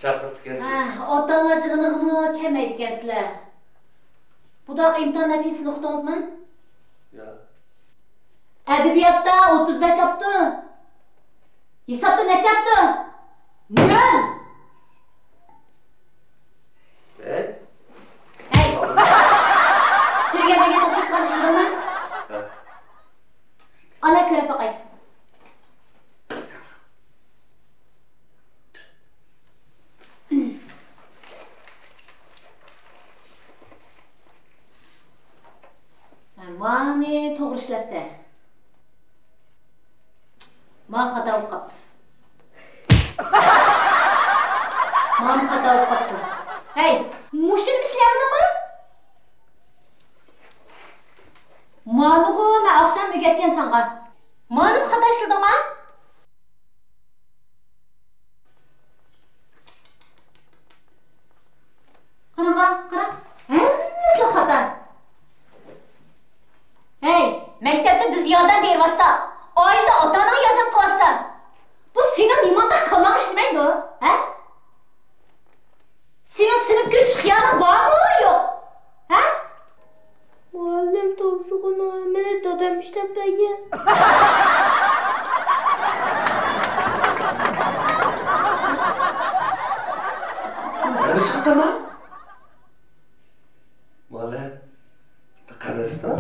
chaqirib ekansiz. Ota-ona yig'inig'imi kelmaydi ekansizlar. Bunaqa imtihon natijasini o'qitdingizmi? Yo'q. Adabiyotda 35 yaptı. Hisobda necha yaptı? 0. Hey. Turgamaga topshiriq qilishdingmi? Ha. Ana ko'rib boqay. Mani to'g'ri ishlabsa. Men xato bo'lib qopti. Men xato bo'lib qopti. Hey, mushim ishlayaptimi? Mani-ku men oqshom o'rgatgan senga. Mani xato ishladingmi? Qara. Hammasi xato. Hey, maktabda biz yordam beryapsa, oilada ota-ona yordam qilyapsa, bu sening nimanda qalang ishlaydi, ha? Sening sinib ketish xiyoling bormi, yo'q? Ha? Muallim topshirig'ini meni dadam ishlab bergan. Nima chiqdimi? Muallim, qarasdan.